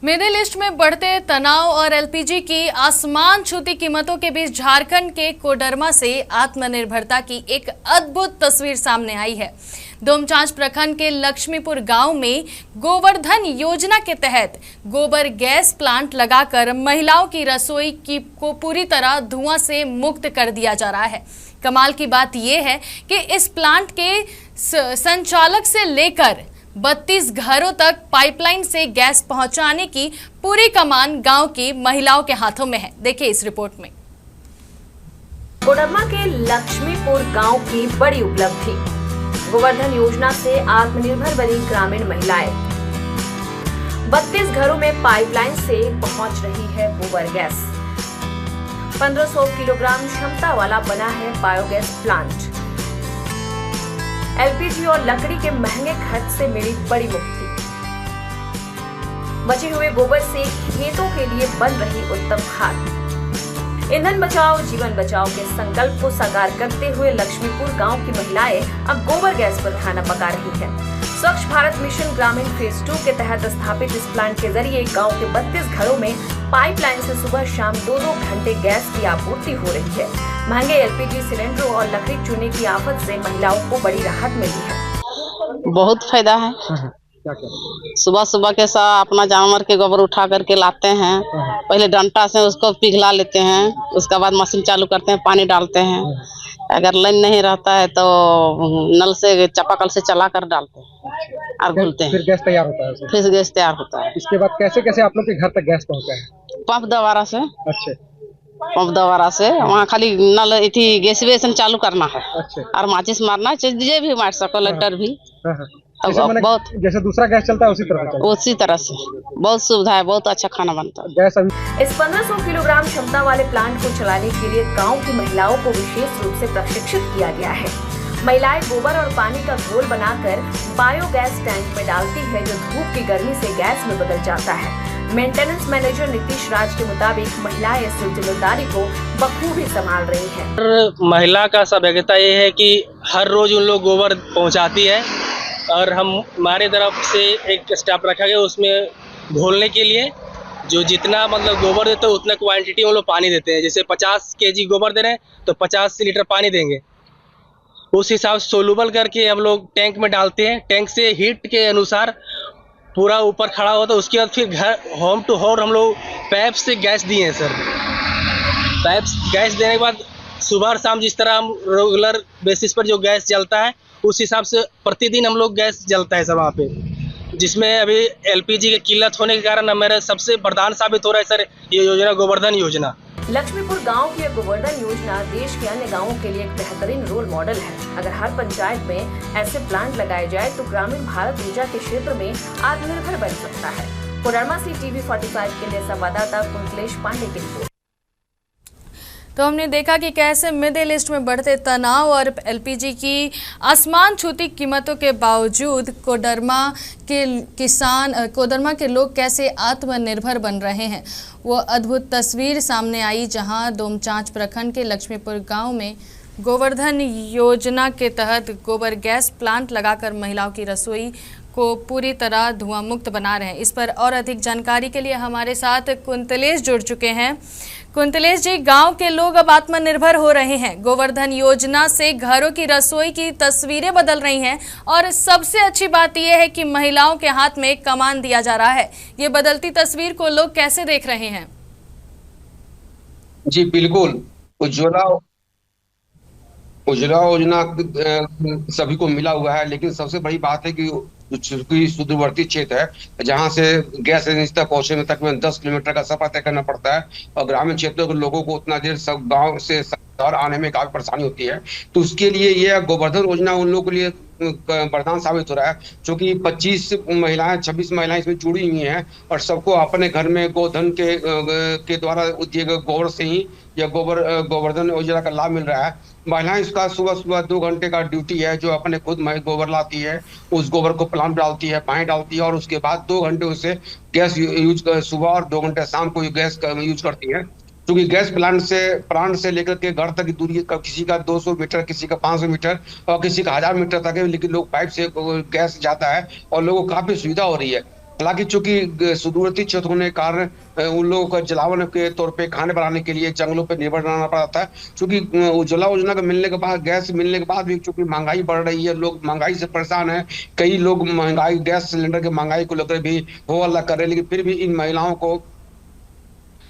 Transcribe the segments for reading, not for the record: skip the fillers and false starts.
Middle east में बढ़ते तनाव और एलपीजी की आसमान छूती कीमतों के बीच झारखंड के कोडरमा से आत्मनिर्भरता की एक अद्भुत तस्वीर सामने आई है। डोमचांच प्रखंड के लक्ष्मीपुर गांव में गोवर्धन योजना के तहत गोबर गैस प्लांट लगाकर महिलाओं की रसोई को पूरी तरह धुआं से मुक्त कर दिया जा रहा है। कमाल की बात यह है कि इस प्लांट के संचालक से लेकर 32 घरों तक पाइपलाइन से गैस पहुंचाने की पूरी कमान गांव की महिलाओं के हाथों में है। देखिए इस रिपोर्ट में। कोडरमा के लक्ष्मीपुर गांव की बड़ी उपलब्धि, गोवर्धन योजना से आत्मनिर्भर बनी ग्रामीण महिलाएं। 32 घरों में पाइपलाइन से पहुंच रही है गोबर गैस। 1500 किलोग्राम क्षमता वाला बना है बायोगैस प्लांट। एलपीजी और लकड़ी के महंगे खर्च से मिली बड़ी मुक्ति। बचे हुए गोबर से खेतों के लिए बन रही उत्तम खाद। ईंधन बचाओ जीवन बचाओ के संकल्प को साकार करते हुए लक्ष्मीपुर गांव की महिलाएं अब गोबर गैस पर खाना पका रही हैं। स्वच्छ भारत मिशन ग्रामीण फेज 2 के तहत स्थापित इस प्लांट के जरिए गांव के 32 घरों में पाइपलाइन से सुबह शाम 2-2 घंटे गैस की आपूर्ति हो रही है। महंगे एलपीजी सिलेंडरों और लकड़ी चूने की आफत से महिलाओं को बड़ी राहत मिली है। बहुत फायदा है। सुबह सुबह के साथ अपना जानवर के गोबर उठा करके लाते हैं। पहले डंटा से उसको पिघला लेते हैं, उसके बाद मशीन चालू करते हैं, पानी डालते हैं। अगर लाइन नहीं रहता है तो नल से चापाकल से चला कर डालते हैं और घुलते हैं। फिर गैस तैयार होता है। फिर गैस तैयार होता है। इसके बाद कैसे कैसे आप लोग के घर तक गैस पहुंचा है? पंप द्वारा से। अच्छा। पंप द्वारा से वहाँ खाली नल इथी गैस वेसन चालू करना है। अच्छा। और माचिस मारना है, जे भी मार सको, लेटर भी। बहुत जैसे दूसरा गैस चलता है उसी तरह से बहुत सुविधा है, बहुत अच्छा खाना बनता है। गैस इस 1500 किलोग्राम क्षमता वाले प्लांट को चलाने के लिए गांव की महिलाओं को विशेष रूप से प्रशिक्षित किया गया है। महिलाएं गोबर और पानी का घोल बनाकर बायोगैस टैंक में डालती है, जो धूप की गर्मी से गैस में बदल जाता है। मेंटेनेंस मैनेजर नीतीश राज के मुताबिक महिलाएं इस जिम्मेदारी को बखूबी संभाल रही हैं। महिला का सौभाग्यता ये है कि हर रोज उन लोग गोबर पहुंचाती है और हमारे तरफ से एक स्टाफ रखा गया उसमें घोलने के लिए। जो जितना मतलब गोबर देते हैं उतना क्वांटिटी वो लोग पानी देते हैं। जैसे 50 केजी गोबर दे रहे हैं तो 50 लीटर पानी देंगे। उस हिसाब से सोलूबल करके हम लोग टैंक में डालते हैं। टैंक से हीट के अनुसार पूरा ऊपर खड़ा होता है। उसके बाद फिर घर होम टू होम हम लोग पाइप से गैस दिए हैं सर। पाइप गैस देने के बाद सुबह और शाम जिस तरह हम रेगुलर बेसिस पर जो गैस जलता है उस हिसाब से प्रतिदिन हम लोग गैस जलता है सर वहाँ पे। जिसमें अभी एलपीजी की किल्लत होने के कारण मेरा सबसे वरदान साबित हो रहा है सर ये योजना, गोवर्धन योजना। लक्ष्मीपुर गांव की गोवर्धन योजना देश के अन्य गांवों के लिए एक बेहतरीन रोल मॉडल है। अगर हर पंचायत में ऐसे प्लांट लगाए जाए तो ग्रामीण भारत ऊर्जा के क्षेत्र में आत्मनिर्भर बन सकता है। कोडरमा से टीवी 45 के लिए संवाददाता कुंतलेश पांडे की रिपोर्ट। तो हमने देखा कि कैसे मिडिल ईस्ट में बढ़ते तनाव और एलपीजी की आसमान छूती कीमतों के बावजूद कोडरमा के लोग कैसे आत्मनिर्भर बन रहे हैं। वो अद्भुत तस्वीर सामने आई जहां डोमचांच प्रखंड के लक्ष्मीपुर गांव में गोवर्धन योजना के तहत गोबर गैस प्लांट लगाकर महिलाओं की रसोई को पूरी तरह धुआं मुक्त बना रहे हैं। इस पर और अधिक जानकारी के लिए हमारे साथ कुंतलेश जुड़ चुके हैं। कुंतलेश जी, गांव के लोग अब आत्मनिर्भर हो रहे हैं। गोवर्धन योजना से घरों की रसोई की तस्वीरें बदल रही हैं और सबसे अच्छी बात यह है कि महिलाओं के हाथ में एक कमान दिया जा रहा है। ये बदलती तस्वीर को लोग कैसे देख रहे हैं? जी बिल्कुल, उज्ज्वला योजना सभी को मिला हुआ है, लेकिन सबसे बड़ी बात है कि चूंकि सुदूरवर्ती क्षेत्र है जहां से गैस एजेंसी तक पहुंचने तक में 10 किलोमीटर का सफर तय करना पड़ता है और ग्रामीण क्षेत्रों के लोगों को उतना देर सब गांव से शहर आने में काफी परेशानी होती है। तो उसके लिए ये गोवर्धन योजना उन लोगों के लिए वरदान साबित हो रहा है। क्योंकि 26 महिलाएं इसमें जुड़ी हुई हैं और सबको अपने घर में गोधन के द्वारा दिए गए गोबर से ही यह गोवर्धन योजना का लाभ मिल रहा है। महिलाएं इसका सुबह 2 घंटे का ड्यूटी है, जो अपने खुद गोबर लाती है, उस गोबर को प्लांट डालती है, पानी डालती है और उसके बाद 2 घंटे उसे गैस यूज सुबह और 2 घंटे शाम को गैस यूज करती है। क्योंकि गैस प्लांट से लेकर के घर तक की दूरी किसी का 200 मीटर, किसी का 500 मीटर और किसी का 1000 मीटर तक है, लेकिन लोग पाइप से गैस जाता है और लोगों को काफी सुविधा हो रही है। हालांकि चूंकि सुदूरवर्ती क्षेत्र होने के कारण उन लोगों को जलावन के तौर पे खाने बनाने के लिए जंगलों पे निर्भर रहना पड़ता है। चूंकि उज्ज्वला योजना का मिलने के बाद, गैस मिलने के बाद भी चूंकि महंगाई बढ़ रही है, लोग महंगाई से परेशान है। कई लोग महंगाई, गैस सिलेंडर की महंगाई को लेकर भी हो हल्ला कर रहे हैं, लेकिन फिर भी इन महिलाओं को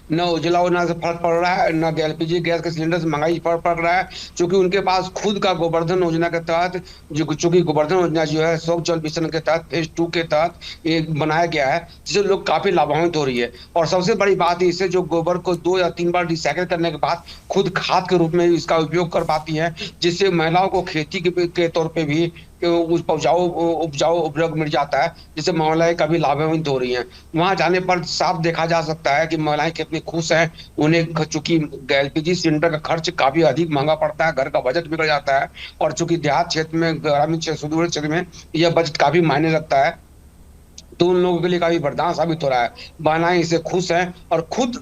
न उज्ज्वला योजना से फर्क पड़ रहा है, न एलपीजी गैस के सिलेंडर से महंगाई फर्क पड़ रहा है। क्योंकि उनके पास खुद का गोवर्धन योजना के तहत, जो चूंकि गोवर्धन योजना जो है स्वच्छ जल मिशन के तहत फेज 2 के तहत ये बनाया गया है, जिससे लोग काफी लाभान्वित हो रही है। और सबसे बड़ी बात है, इससे जो गोबर को 2 या 3 बार रिसाइकिल करने के बाद खुद खाद के रूप में इसका उपयोग कर पाती है, जिससे महिलाओं को खेती के तौर पर भी उपजाऊ उपयोग मिल जाता है, जिससे महिलाएं काफी लाभान्वित हो रही हैं। वहां जाने पर साफ देखा जा सकता है कि महिलाएं कितनी खुश हैं। उन्हें चूंकि एलपीजी सिलेंडर का खर्च काफी अधिक महंगा पड़ता है, घर का बजट बिगड़ जाता है, और चूंकि देहात क्षेत्र में, ग्रामीण क्षेत्र, सुदूर क्षेत्र में यह बजट काफी मायने रखता है, तो उन लोगों के लिए काफी वरदान साबित हो रहा है। महिलाएं इससे खुश हैं और खुद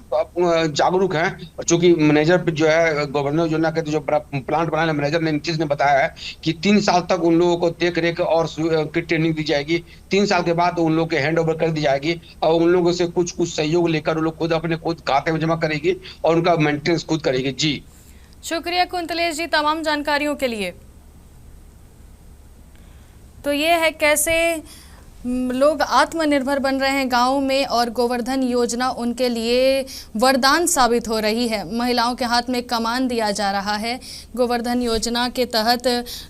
जागरूक हैं। और चूंकि मैनेजर जो है गोवर्धन योजना के जो प्लांट बनाने मैनेजर ने, नीतीश ने बताया है कि 3 साल तक उन लोगों को देख रेख और की ट्रेनिंग दी जाएगी। 3 साल के बाद उन लोगों के हैंड ओवर कर दी जाएगी और उन लोगों से कुछ सहयोग लेकर उन लोग खुद अपने खाते में जमा करेगी और उनका मेंटेनेंस खुद करेगी। जी शुक्रिया कुंतलेश जी तमाम जानकारियों के लिए। तो ये है कैसे लोग आत्मनिर्भर बन रहे हैं गाँव में, और गोवर्धन योजना उनके लिए वरदान साबित हो रही है। महिलाओं के हाथ में कमान दिया जा रहा है। गोवर्धन योजना के तहत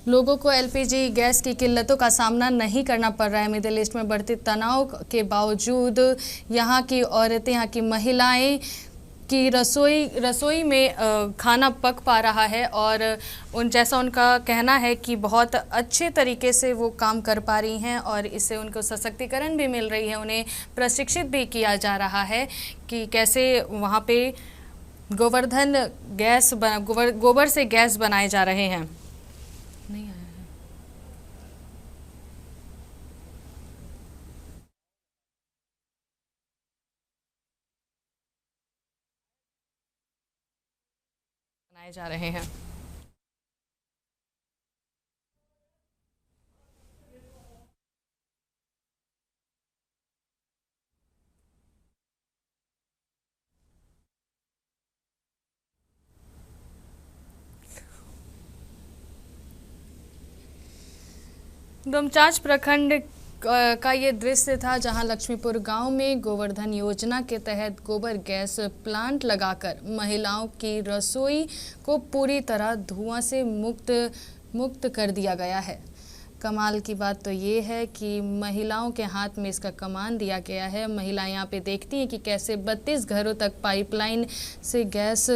लोगों को एलपीजी गैस की किल्लतों का सामना नहीं करना पड़ रहा है। मिडिल ईस्ट में बढ़ते तनाव के बावजूद यहाँ की औरतें, यहाँ की महिलाएं की रसोई में खाना पक पा रहा है, और जैसा उनका कहना है कि बहुत अच्छे तरीके से वो काम कर पा रही हैं, और इससे उनको सशक्तिकरण भी मिल रही है। उन्हें प्रशिक्षित भी किया जा रहा है कि कैसे वहाँ पे गोवर्धन गैस गोबर से गैस बनाए जा रहे हैं। नहीं आया है। बनाए जा रहे हैं। डोमचांच प्रखंड का ये दृश्य था, जहां लक्ष्मीपुर गांव में गोवर्धन योजना के तहत गोबर गैस प्लांट लगाकर महिलाओं की रसोई को पूरी तरह धुआं से मुक्त कर दिया गया है। कमाल की बात तो ये है कि महिलाओं के हाथ में इसका कमान दिया गया है। महिलाएं यहाँ पे देखती हैं कि कैसे 32 घरों तक पाइपलाइन से गैस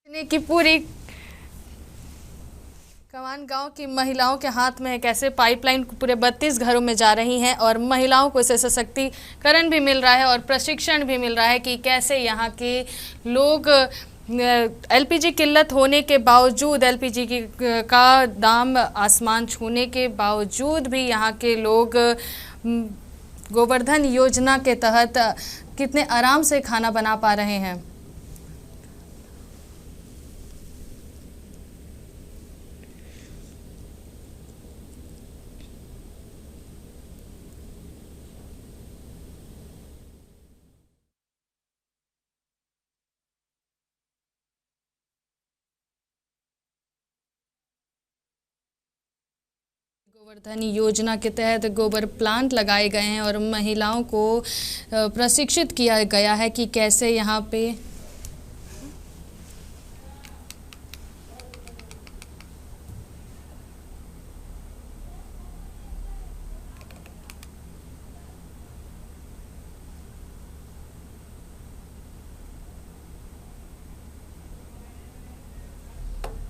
की पूरी कमान गांव की महिलाओं के हाथ में है, कैसे पाइपलाइन पूरे 32 घरों में जा रही हैं, और महिलाओं को इससे सशक्तिकरण भी मिल रहा है और प्रशिक्षण भी मिल रहा है कि कैसे यहाँ के लोग एलपीजी किल्लत होने के बावजूद, एलपीजी का दाम आसमान छूने के बावजूद भी यहाँ के लोग गोवर्धन योजना के तहत कितने आराम से खाना बना पा रहे हैं। गोवर्धन योजना के तहत गोबर प्लांट लगाए गए हैं और महिलाओं को प्रशिक्षित किया गया है कि कैसे यहाँ पे